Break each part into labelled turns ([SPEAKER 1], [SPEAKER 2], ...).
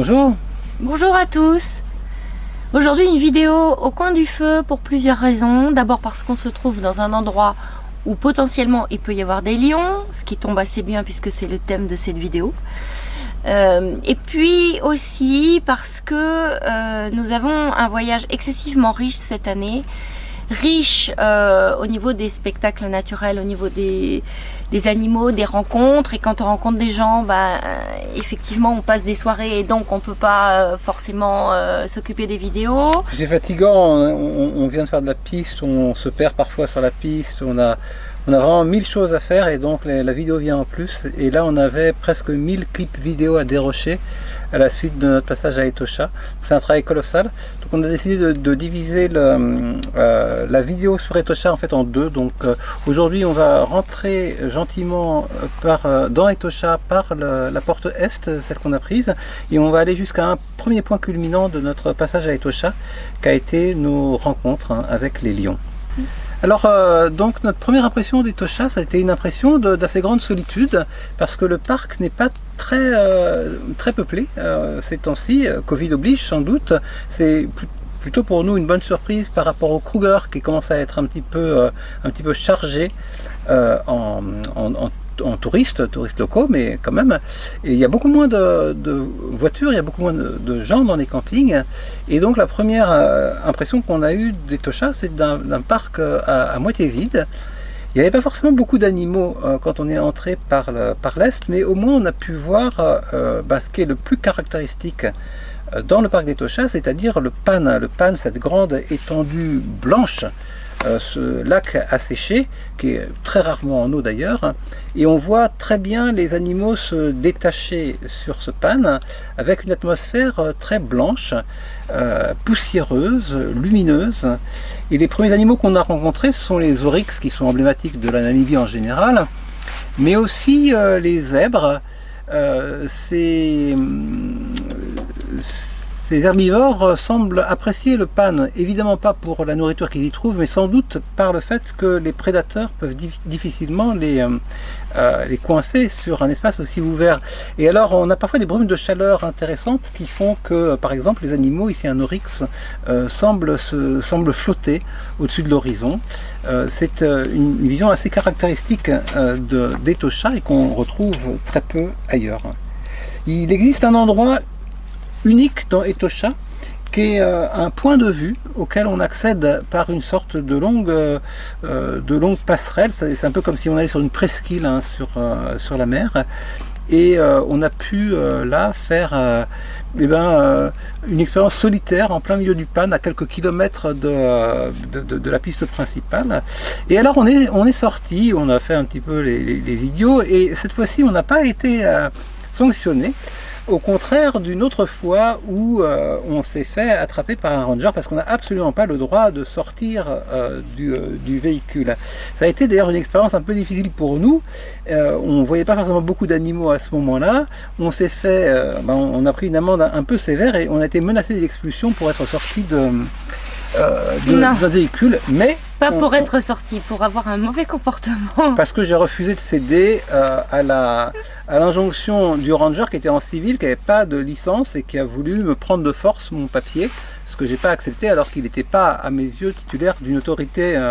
[SPEAKER 1] Bonjour.
[SPEAKER 2] Bonjour à tous. Aujourd'hui une vidéo au coin du feu pour plusieurs raisons. D'abord parce qu'on se trouve dans un endroit où potentiellement il peut y avoir des lions, ce qui tombe assez bien puisque c'est le thème de cette vidéo. Et puis aussi parce que nous avons un voyage excessivement riche cette année. Riche au niveau des spectacles naturels, au niveau des animaux, des rencontres, et quand on rencontre des gens, effectivement on passe des soirées et donc on peut pas forcément s'occuper des vidéos.
[SPEAKER 1] C'est fatigant, on vient de faire de la piste, on se perd parfois sur la piste, on a vraiment 1000 choses à faire et donc la vidéo vient en plus. Et là on avait presque 1000 clips vidéo à dérocher à la suite de notre passage à Etosha. C'est un travail colossal. Donc on a décidé de diviser la vidéo sur Etosha en fait en deux. Donc aujourd'hui on va rentrer gentiment dans Etosha par la porte est, celle qu'on a prise, et on va aller jusqu'à un premier point culminant de notre passage à Etosha, qui a été nos rencontres avec les lions. Alors donc notre première impression d'Etosha, ça a été une impression d'assez grande solitude, parce que le parc n'est pas très peuplé ces temps-ci, Covid oblige sans doute. C'est plutôt pour nous une bonne surprise par rapport au Kruger qui commence à être un petit peu chargé en touristes locaux, mais quand même. Et il y a beaucoup moins de voitures, il y a beaucoup moins de gens dans les campings. Et donc la première impression qu'on a eue d'Etosha, c'est d'un parc à moitié vide. Il n'y avait pas forcément beaucoup d'animaux quand on est entré par l'est, mais au moins on a pu voir ce qui est le plus caractéristique dans le parc d'Etosha, c'est-à-dire le pan. Le pan, cette grande étendue blanche, ce lac asséché, qui est très rarement en eau d'ailleurs, et on voit très bien les animaux se détacher sur ce pan, avec une atmosphère très blanche, poussiéreuse, lumineuse. Et les premiers animaux qu'on a rencontrés, ce sont les oryx, qui sont emblématiques de la Namibie en général, mais aussi les zèbres. Ces herbivores semblent apprécier le pan, évidemment pas pour la nourriture qu'ils y trouvent, mais sans doute par le fait que les prédateurs peuvent difficilement les coincer sur un espace aussi ouvert. Et alors on a parfois des brumes de chaleur intéressantes qui font que, par exemple, les animaux, ici un oryx, semblent flotter au-dessus de l'horizon. C'est une vision assez caractéristique d'Etosha et qu'on retrouve très peu ailleurs. Il existe un endroit unique dans Etosha, qui est un point de vue auquel on accède par une sorte de longue passerelle. C'est un peu comme si on allait sur une presqu'île sur la mer, et on a pu là faire une expérience solitaire en plein milieu du pan, à quelques kilomètres de la piste principale. Et alors on est sorti, on a fait un petit peu les idiots, et cette fois-ci on n'a pas été sanctionné. Au contraire d'une autre fois où on s'est fait attraper par un ranger parce qu'on n'a absolument pas le droit de sortir du véhicule. Ça a été d'ailleurs une expérience un peu difficile pour nous. On ne voyait pas forcément beaucoup d'animaux à ce moment-là. On s'est fait, on a pris une amende un peu sévère et on a été menacé d'expulsion pour être sorti d'un véhicule, mais
[SPEAKER 2] pas pour être sorti, pour avoir un mauvais comportement.
[SPEAKER 1] Parce que j'ai refusé de céder à l'injonction du ranger qui était en civil, qui n'avait pas de licence et qui a voulu me prendre de force mon papier, ce que j'ai pas accepté alors qu'il n'était pas à mes yeux titulaire d'une autorité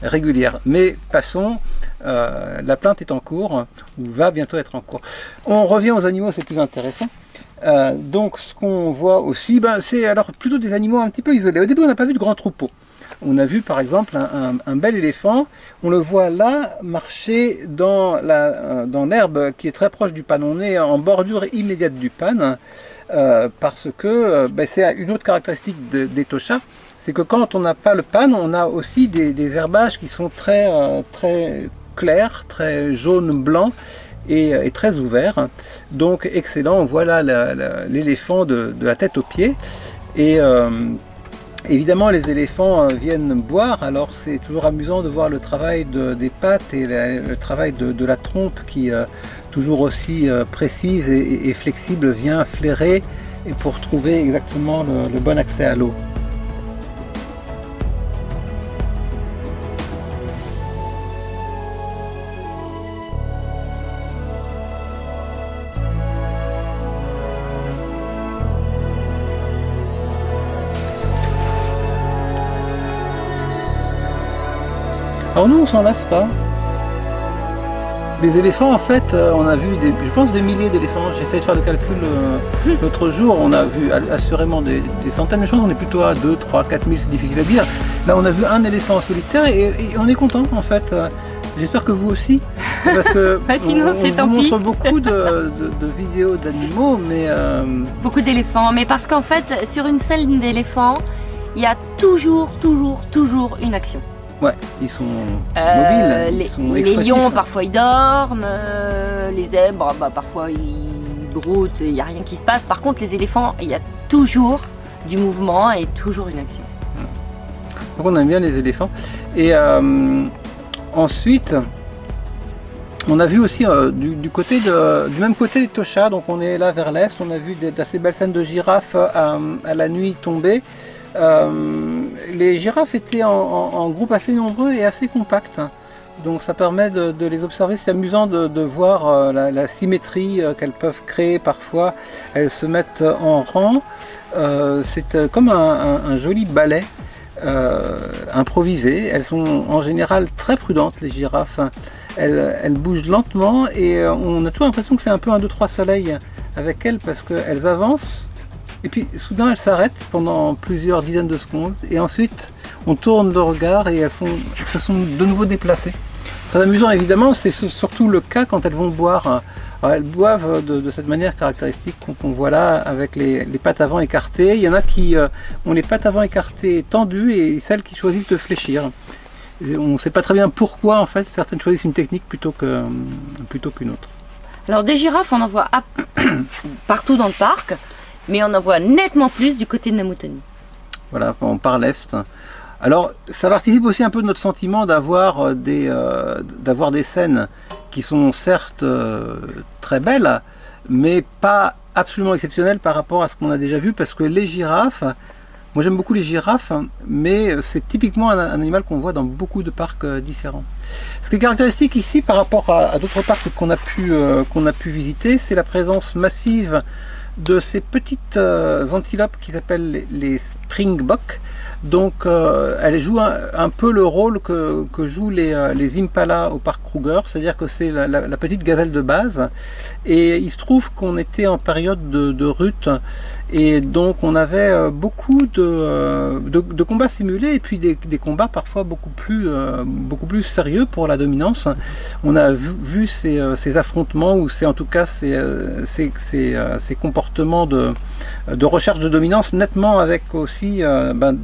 [SPEAKER 1] régulière. Mais passons, la plainte est en cours, ou va bientôt être en cours. On revient aux animaux, c'est plus intéressant. Donc ce qu'on voit aussi, c'est alors plutôt des animaux un petit peu isolés. Au début on n'a pas vu de grands troupeaux. On a vu par exemple un bel éléphant, on le voit là marcher dans l'herbe qui est très proche du pan. On est en bordure immédiate du pan, parce que c'est une autre caractéristique d'Etosha, c'est que quand on n'a pas le pan, on a aussi des herbages qui sont très clairs, très jaune-blanc, et très ouvert. Donc excellent, on voit là l'éléphant de la tête aux pieds. Et évidemment les éléphants viennent boire, alors c'est toujours amusant de voir le travail des pattes et le travail de la trompe qui toujours aussi précise et flexible vient flairer et pour trouver exactement le bon accès à l'eau. Alors nous on s'en lasse pas. Les éléphants, en fait, on a vu, je pense, des milliers d'éléphants. J'essaie de faire le calcul l'autre jour. On a vu assurément des centaines de choses. On est plutôt à 2, 3, 4 000, c'est difficile à dire. Là, on a vu un éléphant solitaire et on est content, en fait. J'espère que vous aussi. Parce que
[SPEAKER 2] bah sinon,
[SPEAKER 1] on vous montre beaucoup de vidéos d'animaux, mais...
[SPEAKER 2] Beaucoup d'éléphants. Mais parce qu'en fait, sur une scène d'éléphants, il y a toujours une action.
[SPEAKER 1] Ouais, ils sont mobiles, ils sont
[SPEAKER 2] les lions, parfois ils dorment, les zèbres, bah, parfois ils broutent, il n'y a rien qui se passe. Par contre, les éléphants, il y a toujours du mouvement et toujours une action.
[SPEAKER 1] Donc on aime bien les éléphants. Et ensuite, on a vu aussi du même côté des tochas, donc on est là vers l'est, on a vu d'assez belles scènes de girafes à la nuit tombée. Les girafes étaient en groupe assez nombreux et assez compacts, donc ça permet de les observer. C'est amusant de voir la symétrie qu'elles peuvent créer parfois. Elles se mettent en rang, c'est comme un joli ballet improvisé. Elles sont en général très prudentes, les girafes. Elles bougent lentement et on a toujours l'impression que c'est un peu un 2-3 soleils avec elles, parce qu'elles avancent et puis soudain elles s'arrêtent pendant plusieurs dizaines de secondes et ensuite on tourne le regard et elles se sont de nouveau déplacées. Très amusant évidemment, c'est surtout le cas quand elles vont boire. Alors, elles boivent de cette manière caractéristique qu'on voit là, avec les pattes avant écartées. Il y en a qui ont les pattes avant écartées tendues et celles qui choisissent de fléchir. Et on ne sait pas très bien pourquoi en fait certaines choisissent une technique plutôt qu'une autre.
[SPEAKER 2] Alors des girafes on en voit partout dans le parc, mais on en voit nettement plus du côté de Namoutoni.
[SPEAKER 1] Voilà, par l'est. Alors ça participe aussi un peu de notre sentiment d'avoir des scènes qui sont certes très belles, mais pas absolument exceptionnelles par rapport à ce qu'on a déjà vu, parce que les girafes, moi j'aime beaucoup les girafes, mais c'est typiquement un animal qu'on voit dans beaucoup de parcs différents. Ce qui est caractéristique ici par rapport à d'autres parcs qu'on a pu visiter, c'est la présence massive de ces petites antilopes qui s'appellent les springboks. Donc elles jouent un peu le rôle que jouent les impalas au parc Kruger, c'est-à-dire que c'est la petite gazelle de base. Et il se trouve qu'on était en période de rut, et donc on avait beaucoup de combats simulés, et puis des combats parfois beaucoup plus sérieux pour la dominance. On a vu ces affrontements, ou en tout cas ces comportements de recherche de dominance, nettement avec aussi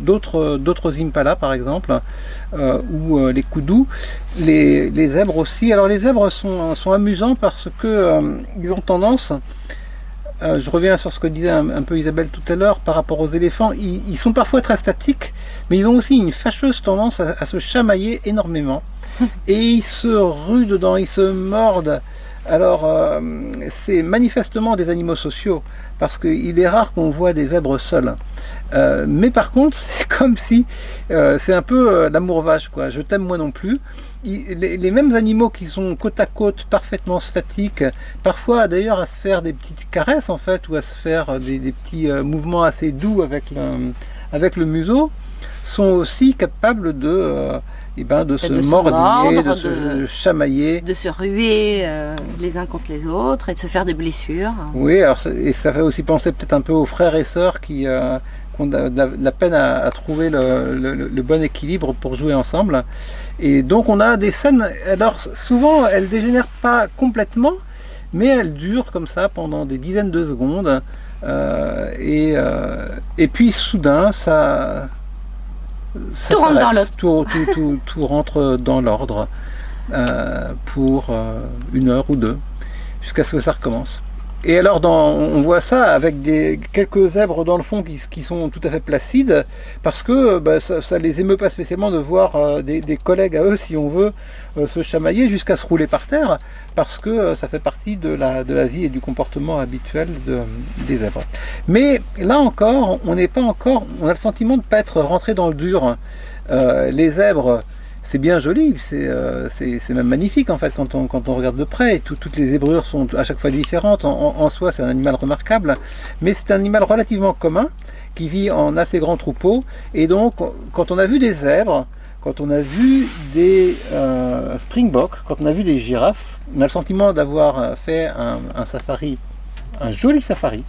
[SPEAKER 1] d'autres impalas par exemple, ou les koudous, les zèbres aussi. Alors les zèbres sont amusants parce que ils ont tendance, je reviens sur ce que disait un peu Isabelle tout à l'heure par rapport aux éléphants, ils sont parfois très statiques, mais ils ont aussi une fâcheuse tendance à se chamailler énormément, et ils se ruent dedans, ils se mordent. Alors c'est manifestement des animaux sociaux, parce qu'il est rare qu'on voit des zèbres seuls, mais par contre c'est comme si c'est un peu l'amour vache, quoi. Je t'aime moi non plus. Les mêmes animaux qui sont côte à côte, parfaitement statiques, parfois d'ailleurs à se faire des petites caresses en fait, ou à se faire des petits mouvements assez doux avec le museau, sont aussi capables de se mordiller, de se chamailler,
[SPEAKER 2] de se ruer les uns contre les autres et de se faire des blessures.
[SPEAKER 1] Oui, alors, et ça fait aussi penser peut-être un peu aux frères et sœurs qui ont de la peine à trouver le bon équilibre pour jouer ensemble. Et donc on a des scènes, alors souvent elles dégénèrent pas complètement, mais elles durent comme ça pendant des dizaines de secondes, et puis soudain
[SPEAKER 2] tout rentre dans l'ordre.
[SPEAKER 1] Tout rentre dans l'ordre pour 1 heure ou 2, jusqu'à ce que ça recommence. Et alors on voit ça avec quelques zèbres dans le fond qui sont tout à fait placides, parce que ça les émeut pas spécialement de voir des collègues à eux, si on veut, se chamailler jusqu'à se rouler par terre, parce que ça fait partie de la vie et du comportement habituel des zèbres. Mais là encore, on n'est pas encore, on a le sentiment de ne pas être rentré dans le dur. Les zèbres, c'est bien joli, c'est même magnifique en fait quand on regarde de près. Toutes les zébrures sont à chaque fois différentes. En soi, c'est un animal remarquable, mais c'est un animal relativement commun qui vit en assez grands troupeaux. Et donc, quand on a vu des zèbres, quand on a vu des springboks, quand on a vu des girafes, on a le sentiment d'avoir fait un safari, un joli safari,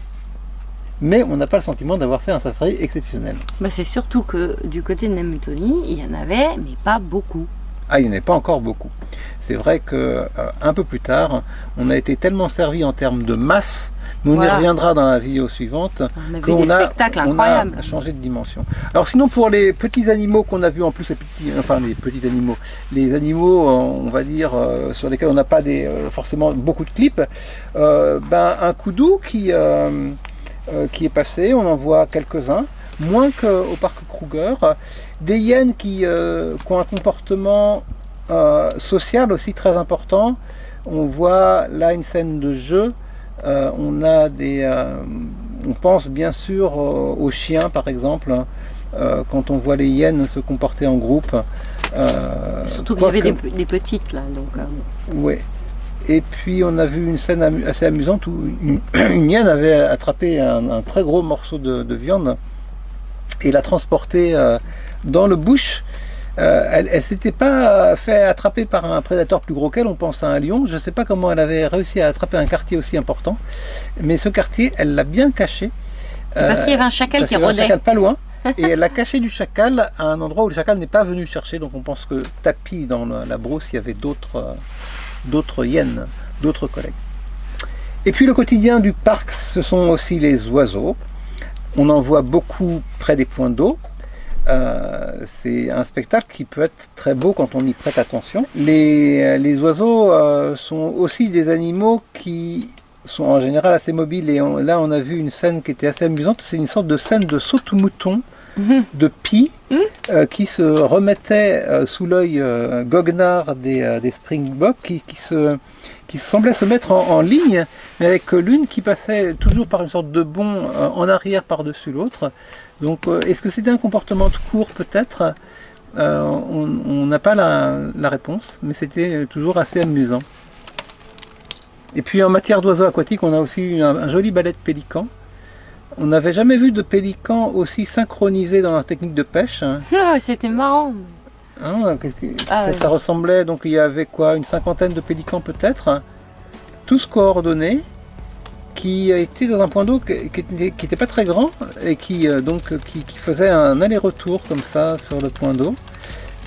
[SPEAKER 1] mais on n'a pas le sentiment d'avoir fait un safari exceptionnel.
[SPEAKER 2] Bah, c'est surtout que du côté de Namutonie, il y en avait, mais pas beaucoup.
[SPEAKER 1] Ah, il n'y en avait pas encore beaucoup. C'est vrai que un peu plus tard, on a été tellement servi en termes de masse, mais on y reviendra dans la vidéo suivante.
[SPEAKER 2] On a vu des spectacles incroyables.
[SPEAKER 1] On a changé de dimension. Alors sinon, pour les petits animaux qu'on a vus, en plus les animaux, on va dire, sur lesquels on n'a pas forcément beaucoup de clips, un koudou qui est passé, on en voit quelques-uns, moins qu'au parc Kruger, des hyènes qui ont un comportement social aussi très important. On voit là une scène de jeu, on pense bien sûr aux chiens par exemple, quand on voit les hyènes se comporter en groupe.
[SPEAKER 2] Surtout qu'il y avait des petites là.
[SPEAKER 1] Oui. Et puis on a vu une scène assez amusante où une hyène avait attrapé un très gros morceau de viande et l'a transporté dans le bush. Elle ne s'était pas fait attraper par un prédateur plus gros qu'elle, on pense à un lion. Je ne sais pas comment elle avait réussi à attraper un quartier aussi important, mais ce quartier, elle l'a bien caché.
[SPEAKER 2] Parce qu'il y avait un chacal qui rôdait.
[SPEAKER 1] Un chacal pas loin, et elle l'a caché du chacal à un endroit où le chacal n'est pas venu le chercher. Donc on pense que tapis dans la brousse, il y avait d'autres hyènes, d'autres collègues. Et puis le quotidien du parc, ce sont aussi les oiseaux. On en voit beaucoup près des points d'eau. C'est un spectacle qui peut être très beau quand on y prête attention. Les oiseaux sont aussi des animaux qui sont en général assez mobiles. Et là, on a vu une scène qui était assez amusante. C'est une sorte de scène de saute-mouton de pie qui se remettait sous l'œil goguenard des springboks qui semblait se mettre en ligne, mais avec l'une qui passait toujours par une sorte de bond en arrière par-dessus l'autre. Donc est-ce que c'était un comportement de cours peut-être? On n'a pas la réponse, mais c'était toujours assez amusant. Et puis en matière d'oiseaux aquatiques, on a aussi eu un joli ballet de pélicans. On n'avait jamais vu de pélicans aussi synchronisés dans leur technique de pêche.
[SPEAKER 2] Ah, c'était marrant.
[SPEAKER 1] Hein, ça ressemblait, donc il y avait quoi, une cinquantaine de pélicans peut-être, tous coordonnés, qui étaient dans un point d'eau qui n'était pas très grand et qui faisait un aller-retour comme ça sur le point d'eau.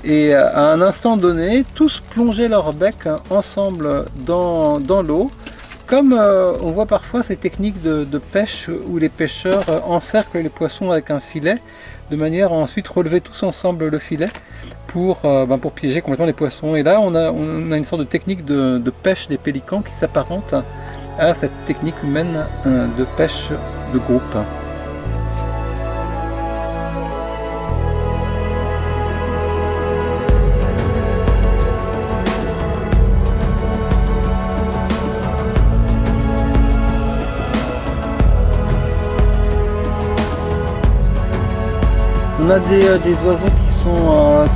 [SPEAKER 1] Et à un instant donné, tous plongeaient leur bec ensemble dans l'eau, comme on voit parfois ces techniques de pêche où les pêcheurs encerclent les poissons avec un filet, de manière à ensuite relever tous ensemble le filet pour piéger complètement les poissons. Et là, on a une sorte de technique de pêche des pélicans qui s'apparente à cette technique humaine de pêche de groupe. On a des oiseaux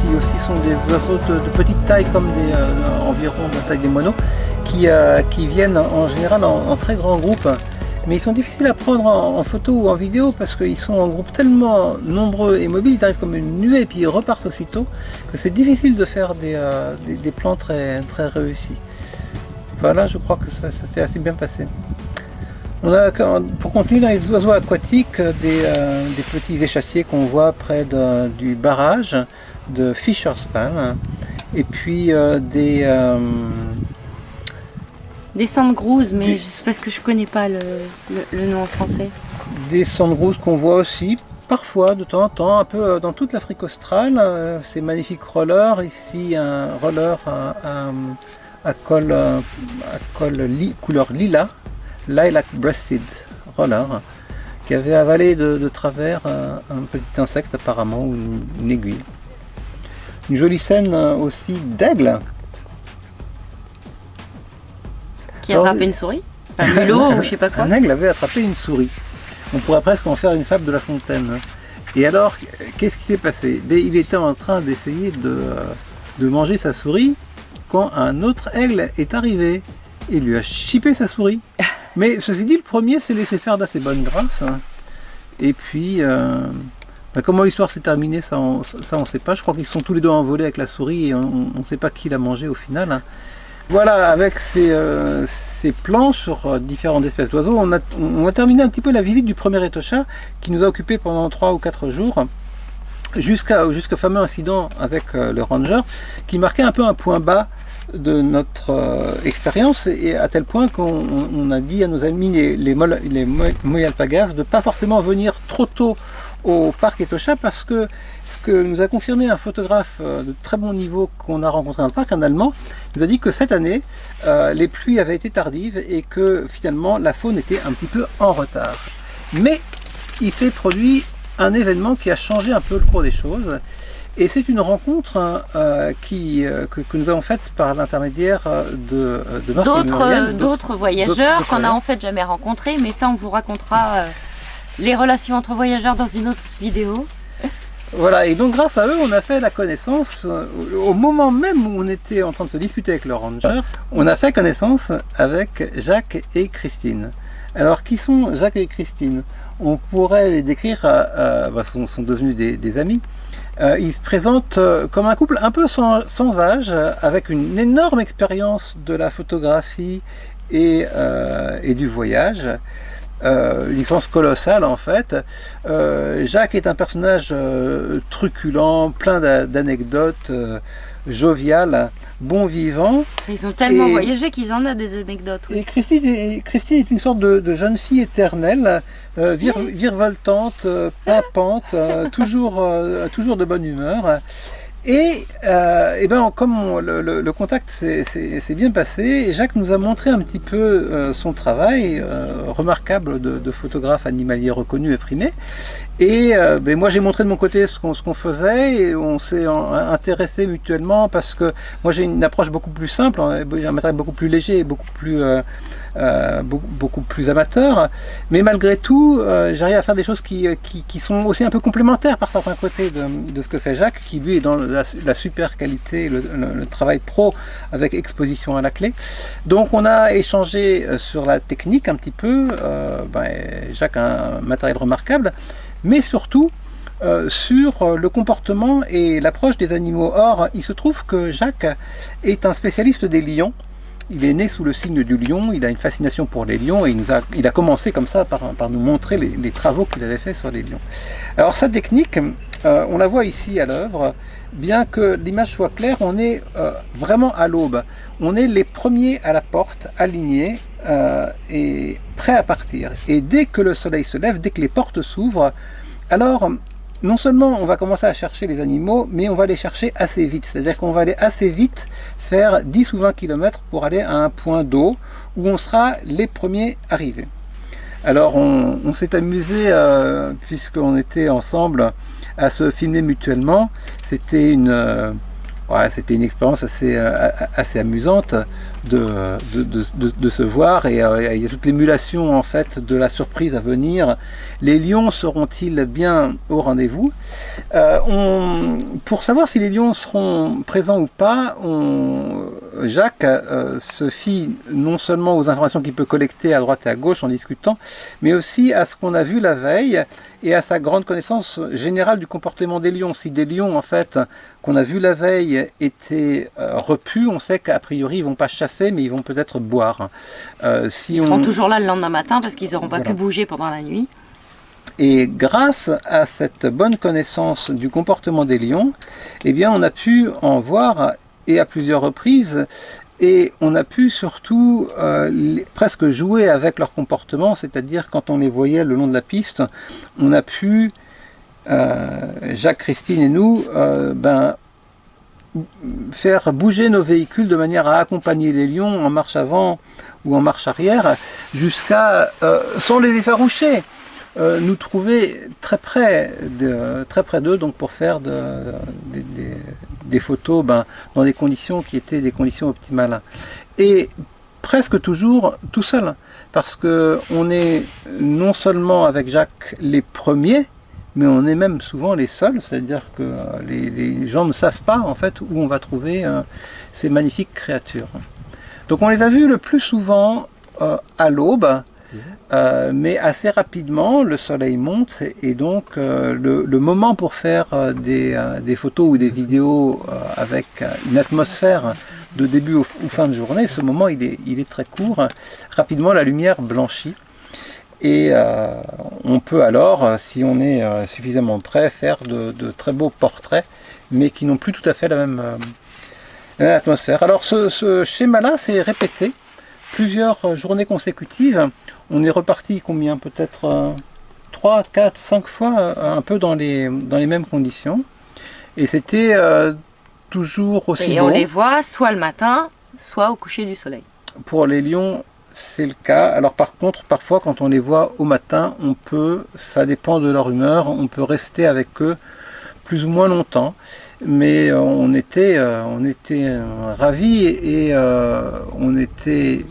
[SPEAKER 1] qui aussi sont des oiseaux de petite taille, comme environ de la taille des moineaux, qui viennent en général en très grand groupe. Mais ils sont difficiles à prendre en photo ou en vidéo parce qu'ils sont en groupe tellement nombreux et mobiles, ils arrivent comme une nuée et puis ils repartent aussitôt, que c'est difficile de faire des plans très, très réussis. Voilà, je crois que ça s'est assez bien passé. On a, pour continuer dans les oiseaux aquatiques, des petits échassiers qu'on voit près du barrage de Fisherspan, et puis des
[SPEAKER 2] sandgrouse, mais c'est parce que je connais pas le nom en français.
[SPEAKER 1] Des sandgrouse qu'on voit aussi parfois de temps en temps, un peu dans toute l'Afrique australe. Ces magnifiques rollers, ici un roller à col couleur lilas, Lilac Breasted Roller, qui avait avalé de travers un petit insecte apparemment, ou une aiguille. Une jolie scène aussi d'aigle.
[SPEAKER 2] Qui a attrapé une souris, un mulot ou je sais pas quoi.
[SPEAKER 1] Un aigle avait attrapé une souris. On pourrait presque en faire une fable de La Fontaine. Et alors, qu'est-ce qui s'est passé? Il était en train d'essayer de manger sa souris quand un autre aigle est arrivé. Il lui a chippé sa souris. Mais ceci dit, le premier s'est laissé faire d'assez bonne grâce. Et puis, Comment l'histoire s'est terminée, ça on ne sait pas. Je crois qu'ils sont tous les deux envolés avec la souris et on ne sait pas qui l'a mangé au final. Voilà, avec ces plans sur différentes espèces d'oiseaux, on a terminé un petit peu la visite du premier Etosha qui nous a occupé pendant 3 ou 4 jours. Jusqu'au fameux incident avec le ranger qui marquait un peu un point bas de notre expérience, et à tel point qu'on a dit à nos amis les Moyalpagas de ne pas forcément venir trop tôt au parc Etosha, parce que ce que nous a confirmé un photographe de très bon niveau qu'on a rencontré dans le parc, un Allemand, nous a dit que cette année les pluies avaient été tardives et que finalement la faune était un petit peu en retard. Mais il s'est produit un événement qui a changé un peu le cours des choses, et c'est une rencontre que nous avons faite par l'intermédiaire de
[SPEAKER 2] d'autres voyageurs qu'on n'a en fait jamais rencontrés, mais ça on vous racontera les relations entre voyageurs dans une autre vidéo.
[SPEAKER 1] Voilà, et donc grâce à eux, on a fait la connaissance, au moment même où on était en train de se disputer avec le ranger, on a fait connaissance avec Jacques et Christine. Alors, qui sont Jacques et Christine? On pourrait les décrire, sont devenus des amis. Ils se présentent comme un couple un peu sans âge, avec une énorme expérience de la photographie et du voyage. Une licence colossale en fait. Jacques est un personnage truculent, plein d'anecdotes, jovial, bon vivant.
[SPEAKER 2] Ils ont tellement voyagé qu'ils en ont des anecdotes. Oui.
[SPEAKER 1] Et Christine est une sorte de jeune fille éternelle, virevoltante, pimpante, toujours de bonne humeur. Et comme le contact s'est bien passé, Jacques nous a montré un petit peu son travail remarquable de photographe animalier reconnu et primé. Et moi j'ai montré de mon côté ce qu'on faisait, et on s'est intéressé mutuellement, parce que moi j'ai une approche beaucoup plus simple, j'ai un matériel beaucoup plus léger et beaucoup plus amateur, mais malgré tout j'arrive à faire des choses qui sont aussi un peu complémentaires par certains côtés de ce que fait Jacques, qui lui est dans la super qualité, le travail pro avec exposition à la clé. Donc on a échangé sur la technique un petit peu. Jacques a un matériel remarquable, mais surtout sur le comportement et l'approche des animaux. Or, il se trouve que Jacques est un spécialiste des lions. Il est né sous le signe du lion, il a une fascination pour les lions, et il a commencé comme ça par nous montrer les travaux qu'il avait fait sur les lions. Alors sa technique, on la voit ici à l'œuvre. Bien que l'image soit claire, on est vraiment à l'aube. On est les premiers à la porte, alignés et prêts à partir. Et dès que le soleil se lève, dès que les portes s'ouvrent, alors non seulement on va commencer à chercher les animaux, mais on va les chercher assez vite. C'est-à-dire qu'on va aller assez vite faire 10 ou 20 km pour aller à un point d'eau où on sera les premiers arrivés. Alors on s'est amusé, puisqu'on était ensemble, à se filmer mutuellement. C'était une expérience assez amusante de se voir, et il y a toute l'émulation en fait de la surprise à venir. Les lions seront-ils bien au rendez-vous? Pour savoir si les lions seront présents ou pas, Jacques se fie non seulement aux informations qu'il peut collecter à droite et à gauche en discutant, mais aussi à ce qu'on a vu la veille et à sa grande connaissance générale du comportement des lions. Si des lions en fait qu'on a vu la veille étaient repus, on sait qu'a priori ils vont pas chasser, mais ils vont peut-être boire.
[SPEAKER 2] Ils seront toujours là le lendemain matin parce qu'ils n'auront pas pu bouger pendant la nuit.
[SPEAKER 1] Et grâce à cette bonne connaissance du comportement des lions, eh bien on a pu en voir, et à plusieurs reprises, et on a pu surtout presque jouer avec leur comportement, c'est-à-dire quand on les voyait le long de la piste, on a pu, Jacques, Christine et nous, faire bouger nos véhicules de manière à accompagner les lions en marche avant ou en marche arrière, jusqu'à, sans les effaroucher, nous trouver très près d'eux, donc pour faire des photos dans des conditions qui étaient des conditions optimales. Et presque toujours tout seul, parce que on est non seulement avec Jacques les premiers, mais on est même souvent les seuls, c'est-à-dire que les gens ne savent pas en fait où on va trouver ces magnifiques créatures. Donc on les a vus le plus souvent à l'aube, mais assez rapidement le soleil monte et donc le moment pour faire des photos ou des vidéos avec une atmosphère de début ou fin de journée, ce moment il est très court. Rapidement la lumière blanchit et on peut alors, si on est suffisamment prêt, faire de très beaux portraits, mais qui n'ont plus tout à fait la même atmosphère. Alors ce schéma-là s'est répété plusieurs journées consécutives. On est reparti combien? Peut-être 3, 4, 5 fois, un peu dans les mêmes conditions. Et c'était toujours aussi beau.
[SPEAKER 2] Et on les voit soit le matin, soit au coucher du soleil.
[SPEAKER 1] Pour les lions, c'est le cas. Alors par contre, parfois quand on les voit au matin, ça dépend de leur humeur, on peut rester avec eux plus ou moins longtemps. Mais on était ravis et on était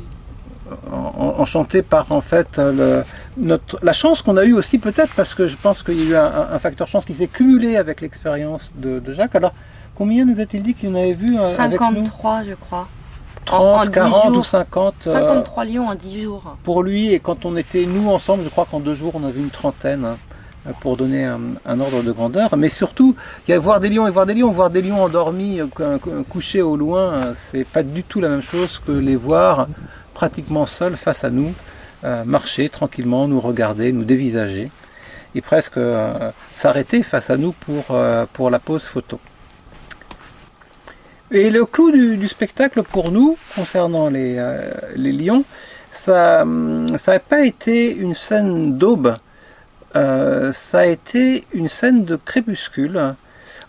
[SPEAKER 1] enchanté par en fait la chance qu'on a eue aussi, peut-être parce que je pense qu'il y a eu un facteur chance qui s'est cumulé avec l'expérience de Jacques. Alors combien nous a-t-il dit qu'il en avait vu
[SPEAKER 2] 53 avec nous, je crois.
[SPEAKER 1] 30, en 40 ou 50
[SPEAKER 2] 53 lions en 10 jours.
[SPEAKER 1] Pour lui, et quand on était nous ensemble, je crois qu'en 2 jours on avait une trentaine. Pour donner un ordre de grandeur, mais surtout il y a voir des lions et voir des lions endormis, couchés au loin, c'est pas du tout la même chose que les voir pratiquement seuls face à nous, marcher tranquillement, nous regarder, nous dévisager et presque s'arrêter face à nous pour la pose photo. Et le clou du spectacle pour nous concernant les lions, ça n'a pas été une scène d'aube. Ça a été une scène de crépuscule.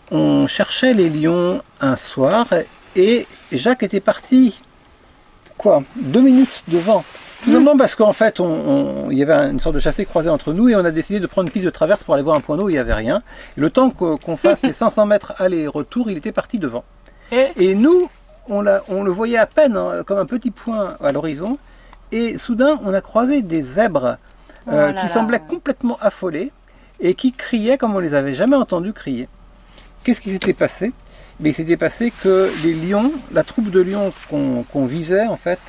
[SPEAKER 1] On cherchait les lions un soir et Jacques était parti 2 minutes devant. Tout simplement parce qu'en fait il y avait une sorte de chassé-croisé entre nous et on a décidé de prendre une piste de traverse pour aller voir un point d'eau où il n'y avait rien. Et le temps qu'on fasse les 500 mètres aller-retour, il était parti devant. Et nous, on le voyait à peine comme un petit point à l'horizon. Et soudain, on a croisé des zèbres qui semblaient complètement affolés et qui criaient comme on les avait jamais entendus crier. Qu'est-ce qui s'était passé? Mais il s'était passé que les lions, la troupe de lions qu'on visait en fait,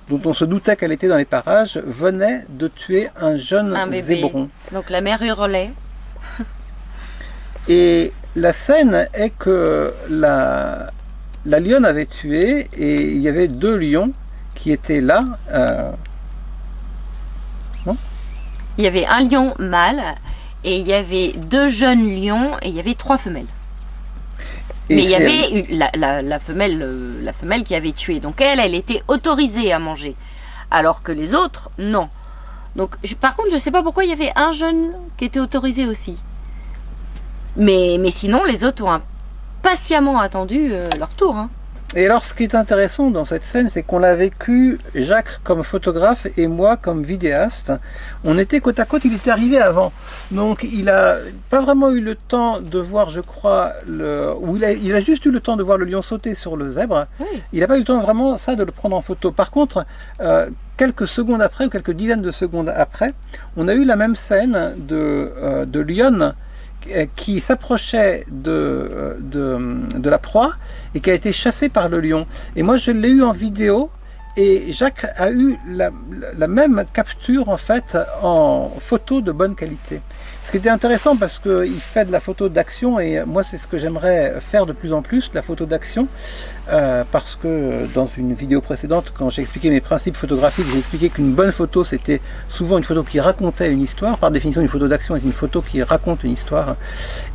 [SPEAKER 1] dont on se doutait qu'elle était dans les parages, venait de tuer un jeune zébron.
[SPEAKER 2] Donc la mère hurlait.
[SPEAKER 1] Et la scène est que la lionne avait tué et il y avait 2 lions qui étaient là.
[SPEAKER 2] Il y avait un lion mâle et il y avait 2 jeunes lions et il y avait 3 femelles. Mais il y avait la femelle qui avait tué. Donc elle était autorisée à manger. Alors que les autres, non. Donc par contre, je ne sais pas pourquoi il y avait un jeune qui était autorisé aussi. Mais sinon, les autres ont patiemment attendu leur tour. Hein.
[SPEAKER 1] Et alors, ce qui est intéressant dans cette scène, c'est qu'on l'a vécu, Jacques comme photographe et moi comme vidéaste. On était côte à côte, il était arrivé avant. Donc, il n'a pas vraiment eu le temps de voir, je crois, il a juste eu le temps de voir le lion sauter sur le zèbre. Oui. Il n'a pas eu le temps vraiment, ça, de le prendre en photo. Par contre, quelques secondes après, ou quelques dizaines de secondes après, on a eu la même scène de lionne qui s'approchait de la proie et qui a été chassée par le lion. Et moi je l'ai eu en vidéo et Jacques a eu la même capture en fait en photo de bonne qualité. Ce qui était intéressant parce qu'il fait de la photo d'action et moi c'est ce que j'aimerais faire de plus en plus, la photo d'action, parce que dans une vidéo précédente quand j'ai expliqué mes principes photographiques, j'ai expliqué qu'une bonne photo c'était souvent une photo qui racontait une histoire. Par définition une photo d'action est une photo qui raconte une histoire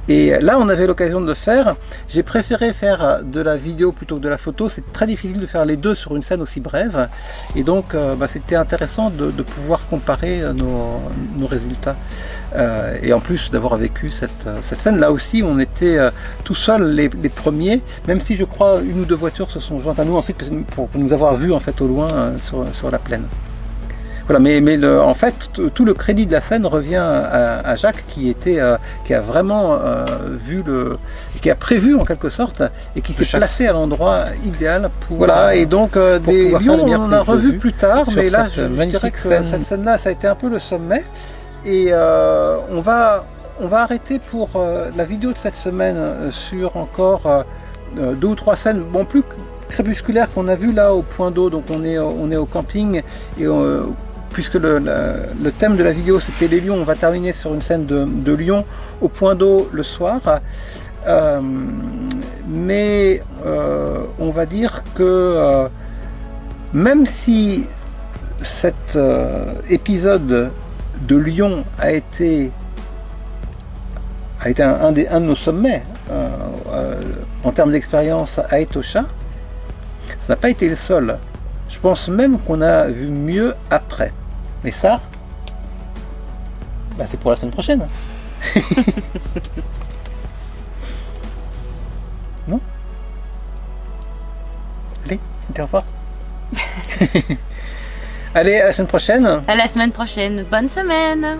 [SPEAKER 1] et là on avait l'occasion de le faire. J'ai préféré faire de la vidéo plutôt que de la photo, c'est très difficile de faire les deux sur une scène aussi brève et donc c'était intéressant de pouvoir comparer nos résultats. Et en plus d'avoir vécu cette scène, là aussi on était tout seuls les premiers, même si je crois 1 ou 2 voitures se sont jointes à nous ensuite pour nous avoir vus en fait au loin sur la plaine. Voilà, mais en fait tout le crédit de la scène revient à Jacques qui a vraiment qui a prévu en quelque sorte et qui s'est placé à l'endroit idéal pour. Voilà, et donc des lions on en a revu plus tard, mais là je dirais que cette scène-là ça a été un peu le sommet. Et on va arrêter pour la vidéo de cette semaine sur encore 2 ou 3 scènes, bon plus crépusculaires qu'on a vu là au point d'eau. Donc on est au camping et puisque le thème de la vidéo c'était les lions, on va terminer sur une scène de lions au point d'eau le soir. Mais on va dire que même si cet épisode de Lyon a été un de nos sommets en termes d'expérience à Etosha, ça n'a pas été le seul. Je pense même qu'on a vu mieux après. Mais ça, c'est pour la semaine prochaine. Non? Allez, au revoir. Allez, à la semaine prochaine.
[SPEAKER 2] À la semaine prochaine. Bonne semaine.